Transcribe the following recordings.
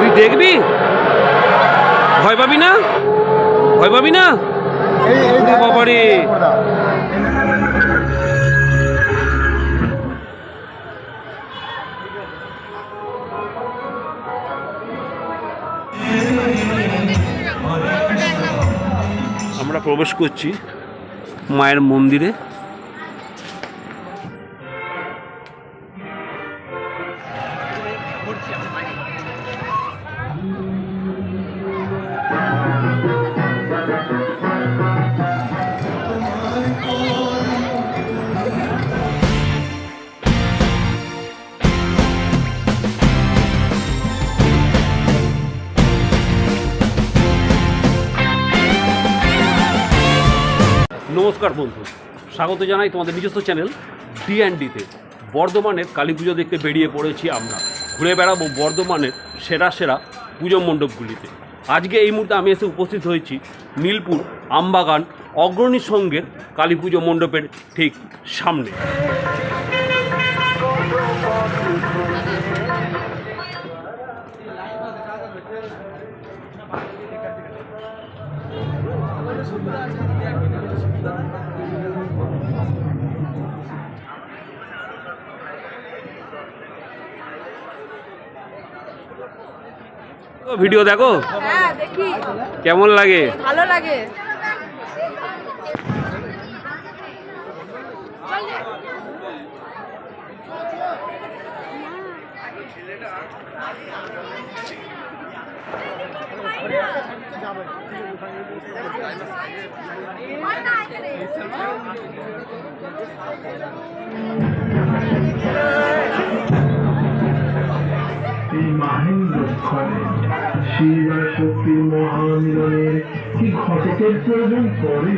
তুই দেখবি? ভয় পাবি না? ভয় পাবি না? বাবারে, আমরা প্রবেশ করছি মায়ের মন্দিরে। নমস্কার বন্ধু, স্বাগত জানাই তোমাদের নিজস্ব চ্যানেল D&Dতে। বর্ধমানের কালী পুজো দেখতে বেরিয়ে পড়েছি আমরা। ঘুরে বেড়াবো বর্ধমানের সেরা সেরা পুজো মণ্ডপগুলিতে। আজকে এই মুহূর্তে আমি এসে উপস্থিত হয়েছি নীলপুর আমবাগান অগ্রণী সংঘের কালী পুজো মণ্ডপের ঠিক সামনে। ভিডিও দেখো? হ্যাঁ দেখি। কেমন লাগে? ভালো লাগে। এই মাহেন্দ্রক্ষণে শিব আর শক্তির মহামিলনের কি ঘটকের প্রয়োজন পড়ে?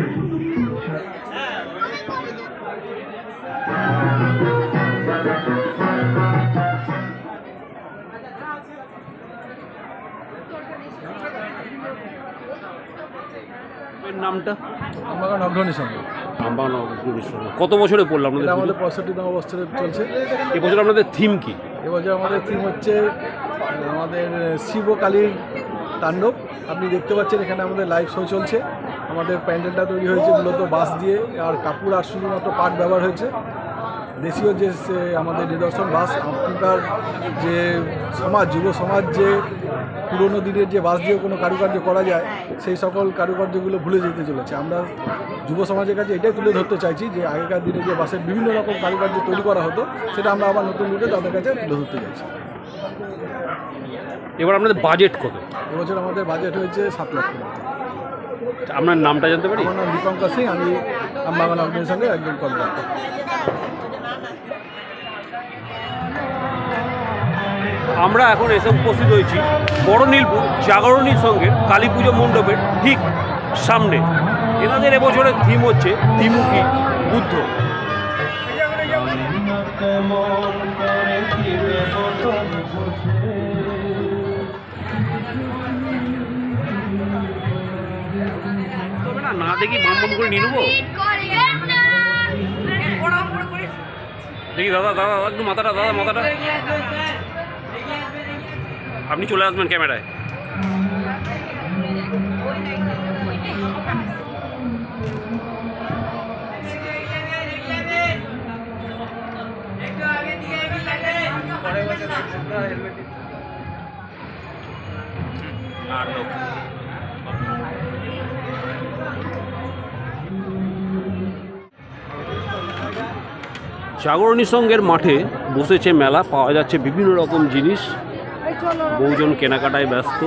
নামটা? আমবাগান অগ্রণী সংঘ। আমবাগান অগ্রণী সংঘ। কত বছরে পড়লাম এটা আমাদের 65তম বছরে চলছে। এবছর আপনাদের থিম কি? এবছর আমাদের থিম হচ্ছে আমাদের শিব ও কালীর তাণ্ডব। আপনি দেখতে পাচ্ছেন এখানে আমাদের লাইভ শো চলছে। আমাদের প্যান্ডেলটা তৈরি হয়েছে মূলত বাঁশ দিয়ে, আর কাপড় আর শুধুমাত্র পাট ব্যবহার হয়েছে। দেশীয় যে আমাদের নিদর্শন বাঁশ, এখনকার যে সমাজ, যুব সমাজ যে পুরোনো দিনের যে বাঁশ দিয়ে কোনো কারুকার্য করা যায়, সেই সকল কারুকার্যগুলো ভুলে যেতে চলেছে। আমরা যুব সমাজের কাছে এটাই তুলে ধরতে চাইছি যে আগেকার দিনে যে বাঁশের বিভিন্ন রকম কারুকার্য তৈরি করা হতো, সেটা আমরা আবার নতুন রূপে তাদের কাছে তুলে ধরতে চাইছি। এবার আপনাদের বাজেট কত? এবছর আমাদের বাজেট হয়েছে 7 লক্ষ টাকা। আপনার নামটা জানতে পারি? আমার নাম দীপঙ্কর সিং, আমি আমবাগান অগ্রণীর সঙ্গে একজন কর্মকর্তা। আমরা এখন এসে উপস্থিত হয়েছি বড় নীলপুর জাগরণী সংঘের কালী পুজো মণ্ডপের ঠিক সামনে। এনাদের এবছরের থিম হচ্ছে ত্রিমুখী বুদ্ধ। তবে না দেখি বাম করে নিয়ে নেবো। দেখি দাদা দাদা একটু মাথাটা, দাদা মাথাটা আপনি চলে আসবেন ক্যামেরায়। জাগরণী সংঘের মাঠে বসেছে মেলা, পাওয়া যাচ্ছে বিভিন্ন রকম জিনিস। বহুজন কেনাকাটায় ব্যস্ত।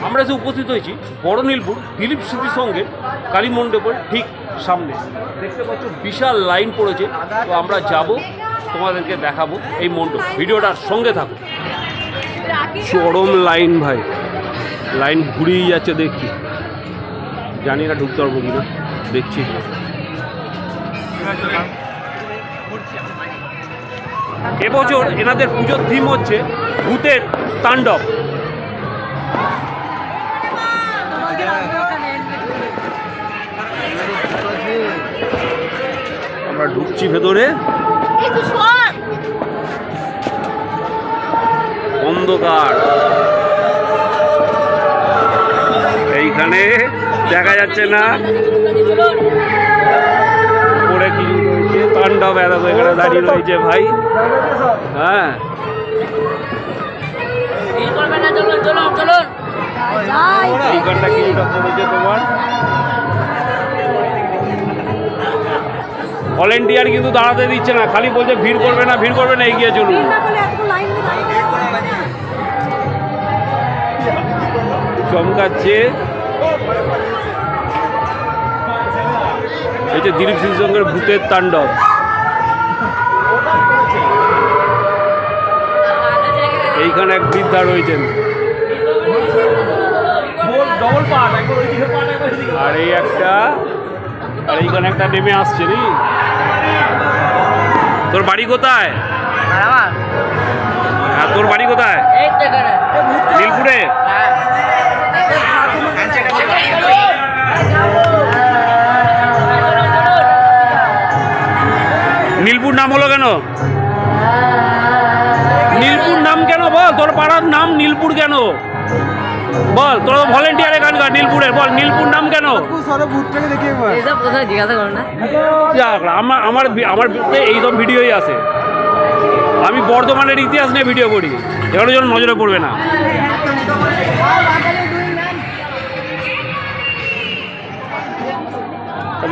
আমরা এসে উপস্থিত হয়েছি বড় নীলপুর দিলীপ স্মৃতি সংঘের কালী মণ্ডপের ঠিক সামনে। দেখতে পাচ্ছ বিশাল লাইন পড়েছে। তো আমরা যাব, তোমাদেরকে দেখাবো এই মণ্ডপ। ভিডিওটার সঙ্গে থাকো। চরম লাইন ভাই, লাইন ঘুরিয়ে যাচ্ছে দেখছি। জানি না ঢুকতে পারবো কিনা, দেখছি। এবছর এনাদের পুজোর থিম হচ্ছে ভূতের তাণ্ডব। আমরা ঢুকছি ভেতরে, অন্ধকার, এইখানে দেখা যাচ্ছে না পরে কি রয়েছে, তাণ্ডব এত এখানে দাঁড়িয়ে রয়েছে ভাই। হ্যাঁ এইখানটা কিছুটা পড়েছে তোমার। ভলেন্টিয়ার কিন্তু দাঁড়াতে দিচ্ছে না, খালি বলছে ভিড় করবে না, ভিড় করবে না, এগিয়ে চলুন। চমকাচ্ছে। এই যে দিলীপ সিং সঙ্গের ভূতের তাণ্ডব। এইখানে এক বৃদ্ধা রয়েছেন, আর এই একটা, আর এইখানে একটা নেমে আসছে নি। তোর বাড়ি কোথায়? হ্যাঁ তোর বাড়ি কোথায়? নীলপুরে। নীলপুর নাম হলো কেন? নীলপুর নাম কেন বল? তোর পাড়ার নাম নীলপুর কেন বল? তোর ভলেন্টিয়ার এখানকার নীলপুরের, বল নীলপুর নাম কেন? আমার আমার আমার এইসব ভিডিওই আছে। আমি বর্ধমানের ইতিহাস নিয়ে ভিডিও করি, এগুলো যেন নজরে পড়বে না।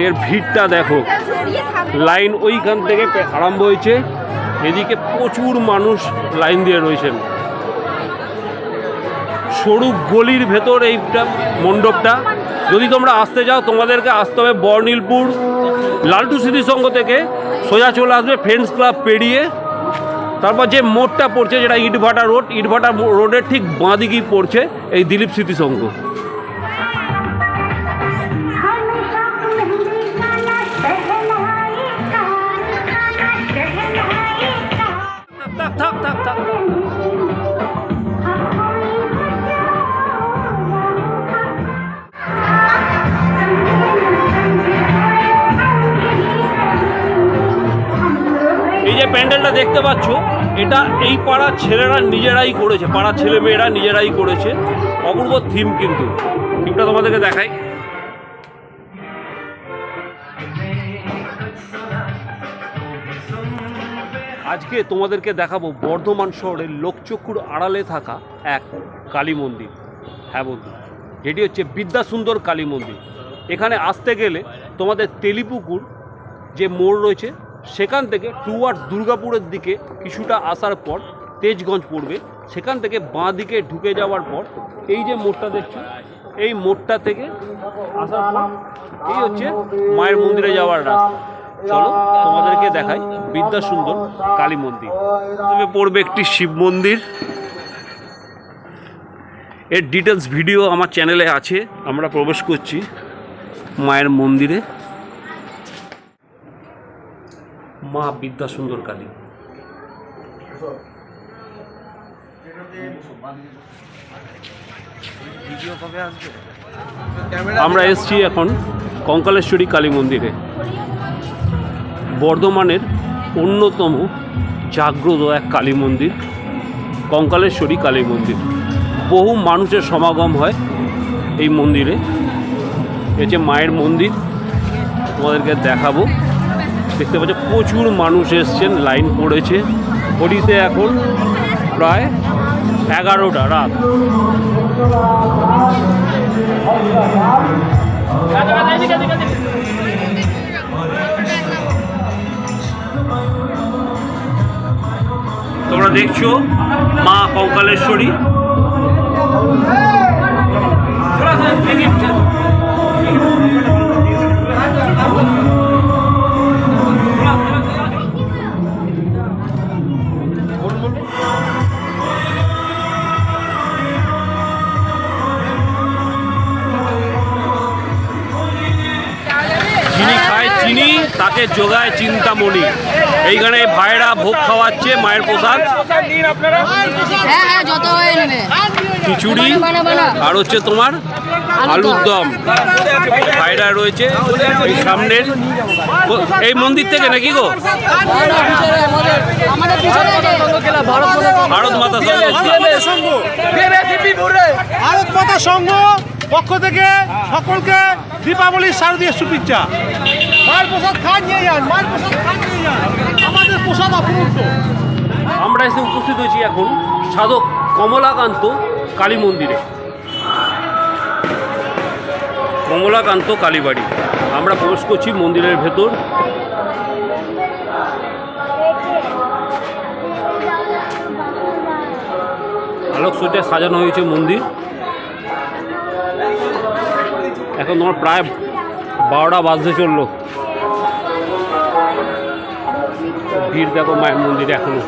এর ভিড়টা দেখো, লাইন ওইখান থেকে আরম্ভ হয়েছে, এদিকে প্রচুর মানুষ লাইন দিয়ে রয়েছেন। সরু গলির ভেতর এইটা মণ্ডপটা। যদি তোমরা আসতে যাও তোমাদেরকে আসতে হবে বর্ণিলপুর লালটু স্মৃতিসংঘ থেকে সোজা চলে আসবে ফ্রেন্ডস ক্লাব পেরিয়ে, তারপর যে মোড়টা পড়ছে যেটা ইটভাটা রোড, ইটভাটা রোডের ঠিক বাঁ দিকেই পড়ছে এই দিলীপ স্মৃতিসংঘ। থাক থাক থাক। এই যে প্যান্ডেলটা দেখতে পাচ্ছ, এটা এই পাড়ার ছেলেরা নিজেরাই করেছে, পাড়ার ছেলে মেয়েরা নিজেরাই করেছে। অপূর্ব থিম, কিন্তু থিমটা তোমাদেরকে দেখাই। আজকে তোমাদেরকে দেখাবো বর্ধমান শহরের লোকচক্ষুর আড়ালে থাকা এক কালী মন্দির। হ্যাঁ বন্ধু, যেটি হচ্ছে বিদ্যাসুন্দর কালী মন্দির। এখানে আসতে গেলে তোমাদের তেলিপুকুর যে মোড় রয়েছে সেখান থেকে টুয়ার্ডস দুর্গাপুরের দিকে কিছুটা আসার পর তেজগঞ্জ পড়বে, সেখান থেকে বাঁ দিকে ঢুকে যাওয়ার পর এই যে মোড়টা দেখছো, এই মোড়টা থেকে আসার পর এই হচ্ছে মায়ের মন্দিরে যাওয়ার রাস্তা। চলো তোমাদেরকে দেখাই বিদ্যাসুন্দর কালী মন্দির। তবে পড়বে একটি শিব মন্দির, এর ডিটেলস ভিডিও আমার চ্যানেলে আছে। আমরা প্রবেশ করছি মায়ের মন্দিরে। মা বিদ্যাসুন্দর কালী। আমরা এসছি এখন কঙ্কালেশ্বরী কালী মন্দিরে, বর্ধমানের অন্যতম জাগ্রত এক কালী মন্দির, কঙ্কালেশ্বরী কালী মন্দির। বহু মানুষের সমাগম হয় এই মন্দিরে। এই যে মায়ের মন্দির তোমাদেরকে দেখাবো। দেখতে পাচ্ছ প্রচুর মানুষ এসছেন, লাইন পড়েছে। ঘড়িতে এখন প্রায় 11টা রাত। তোমরা দেখছো মা কঙ্কালেশ্বরী। যিনি খায় চিনি তাকে যোগায় চিন্তামণি। এইখানে ভাইরা ভোগ খাওয়াচ্ছে মায়ের প্রসাদ, হ্যাঁ যত হয়ে নেবে। খিচুড়ি আর হচ্ছে তোমার আলুর দম। ভাইরা রয়েছে এই সামনের এই মন্দির থেকে নাকি গো? আমাদের পিছনে ভারত মাতা সংঘ। ভারত মাতা সংঘ পক্ষ থেকে সকলকে দীপাবলির শারদীয় শুভেচ্ছা। মায়ের প্রসাদ খান নিয়ে যান, মায়ের প্রসাদ খান নিয়ে যান, আমাদের প্রসাদ অপূর্ব। আমরা এসে উপস্থিত হয়েছি এখন সাধক কমলাকান্ত কালী মন্দিরে, কমলাকান্ত কালীবাড়ি। আমরা প্রবেশ করছি মন্দিরের ভেতর। আলোকসজ্জায় সাজানো হয়েছে মন্দির। এখন তোমার প্রায় 12টা বাজতে চললো। ভিড় দেখো মায়ের মন্দিরে এখনো।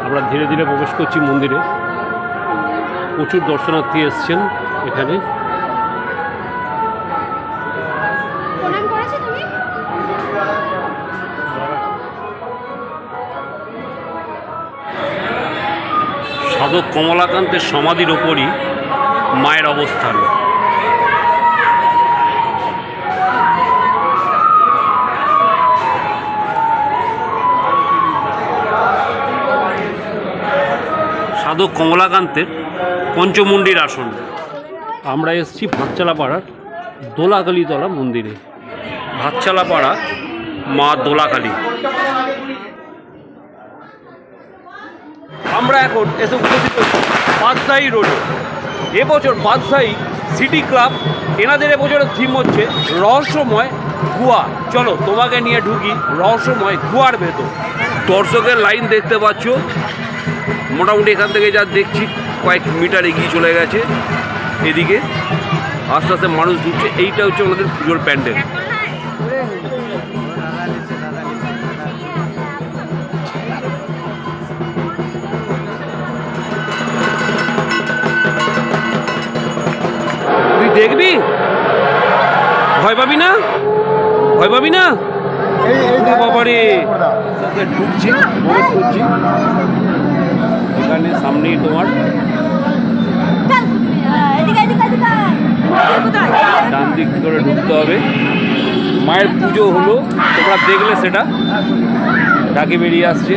আমরা ধীরে ধীরে প্রবেশ করছি মন্দিরে। প্রচুর দর্শনার্থী এসছেন এখানে। সাধক কমলাকান্তের সমাধির ওপরই মায়ের অবস্থান। সাধক কমলাকান্তের পঞ্চমুণ্ডির আসন। আমরা এসেছি ভাতচালাপাড়ার দোলাকালীতলা মন্দিরে। ভাতচালাপাড়া মা দোলাকালী। আমরা এখন এসে উপস্থিত বাদশাহী রোডে। এবছর বাদশাহী সিটি ক্লাব এনাদের এবছরের থিম হচ্ছে রহস্যময় গুহা। চলো তোমাকে নিয়ে ঢুকি রহস্যময় গুহার ভেতর। দর্শকের লাইন দেখতে পাচ্ছ, মোটামুটি এখান থেকে যা দেখছি কয়েক মিটার এগিয়ে চলে গেছে। এদিকে আস্তে আস্তে মানুষ ঢুকছে। এইটা হচ্ছে ওনাদের পুজোর প্যান্ডেল। তুই দেখবি? ভয় পাবি না? ভয় পাবি না? বাবারে ঢুকছি, প্রবেশ করছি। এখানে সামনেই তোমার ডান দিক করে ঢুকতে হবে। মায়ের পুজো হলো, তোমরা দেখলে সেটা ঢাকে বেরিয়ে আসছে।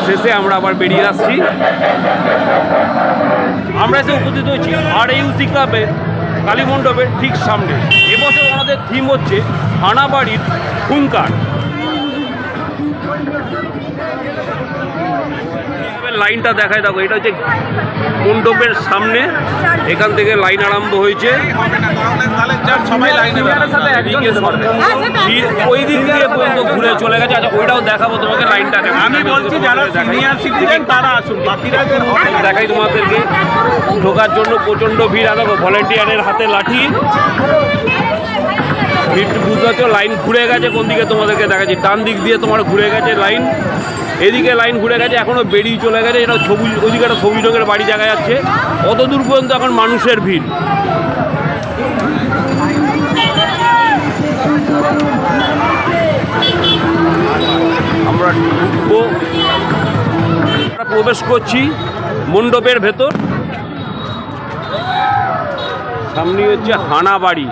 শেষে আমরা আবার বেরিয়ে আসছি। আমরা এসে উপস্থিত হয়েছি RAUC ক্লাবের কালী মণ্ডপের ঠিক সামনে। এবছর আমাদের থিম হচ্ছে হানাবাড়ির হুঙ্কার। লাইনটা দেখায় দেখো, এটা হচ্ছে মণ্ডপের সামনে। এখান থেকে লাইন আরম্ভ হয়েছে। ওই দিক দিয়ে পর্যন্ত ঘুরে চলে গেছে। আচ্ছা ওইটাও দেখাবো তোমাকে, লাইনটা আমি বলছি যারা সিনিয়র সিটিজেন তারা আসুন, বাকিরা দেখাই তোমাদেরকে। ঢোকার জন্য প্রচণ্ড ভিড়। দেখো ভলেন্টিয়ারের হাতে লাঠি। ভিড় বুঝতে পারছো, লাইন ঘুরে গেছে কোন দিকে তোমাদেরকে দেখাচ্ছি। ডান দিক দিয়ে তোমার ঘুরে গেছে লাইন, এদিকে লাইন ঘুরে গেছে, এখনও বেরিয়ে চলে গেছে। এটা সবুজ, ওইদিকে একটা সবুজ রঙের বাড়ি দেখা যাচ্ছে। অত দূর পর্যন্ত এখন মানুষের ভিড়। আমরা ঢুকবো, প্রবেশ করছি মণ্ডপের ভেতর। সামনে হচ্ছে হানাবাড়ি।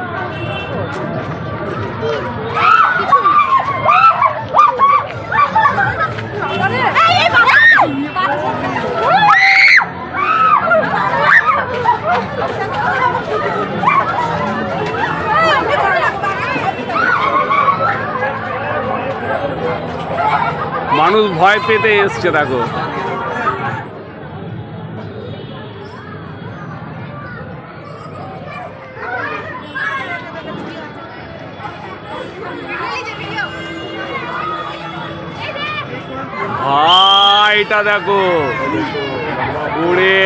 মানুষ ভয় পেতে এসছে দেখো। এটা দেখো উড়ে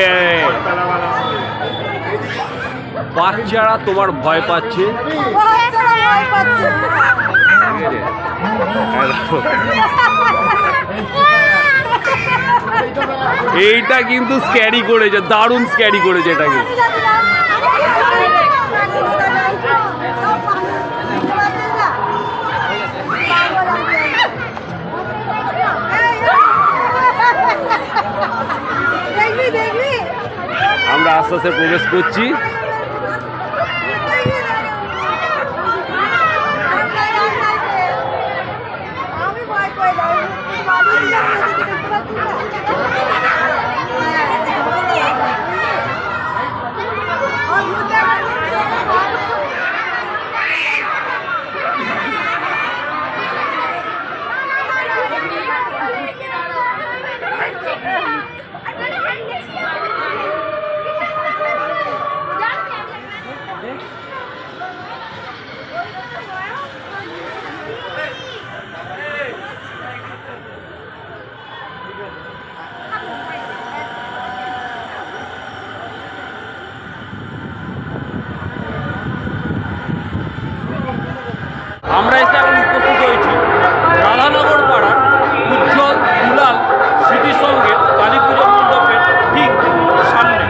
বাচ্চারা তোমার ভয় পাচ্ছে। এইটা কিন্তু স্ক্যারি করেছে, দারুণ স্ক্যারি করেছে এটাকে। আমরা আস্তে আস্তে প্রবেশ করছি। আমরা এসে এখন উপস্থিত হয়েছি রাধানগর পাড়ার উজ্জ্বল দুলাল স্মৃতি সঙ্গে কালী পুজো মণ্ডপের ঠিক সামনে।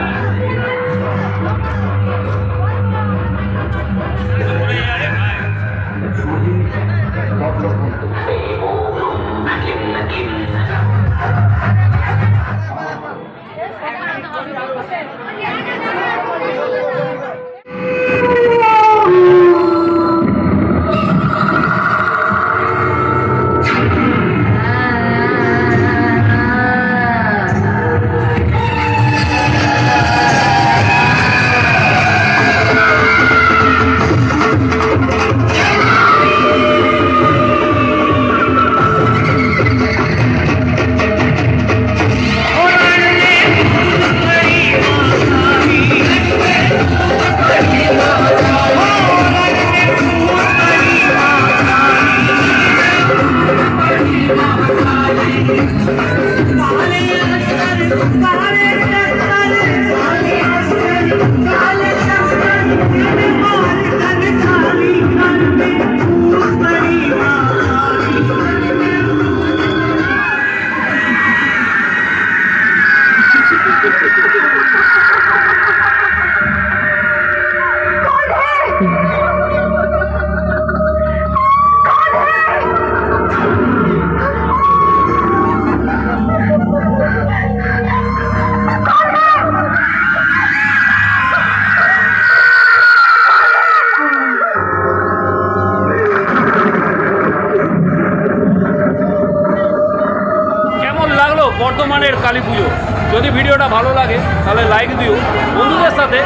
বর্ধমানের কালী পুজো। যদি ভিডিওটা ভালো লাগে তাহলে লাইক দিও, বন্ধুদের সাথে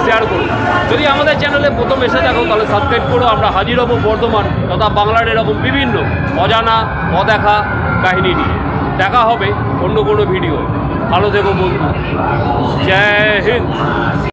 শেয়ার করো। যদি আমাদের চ্যানেলে প্রথম এসে থাকো তাহলে সাবস্ক্রাইব করো। আমরা হাজির হব বর্ধমান তথা বাংলার এরকম বিভিন্ন অজানা অদেখা কাহিনী নিয়ে। দেখা হবে অন্য কোনো ভিডিও। ভালো থেকো বন্ধু। জয় হিন্দ।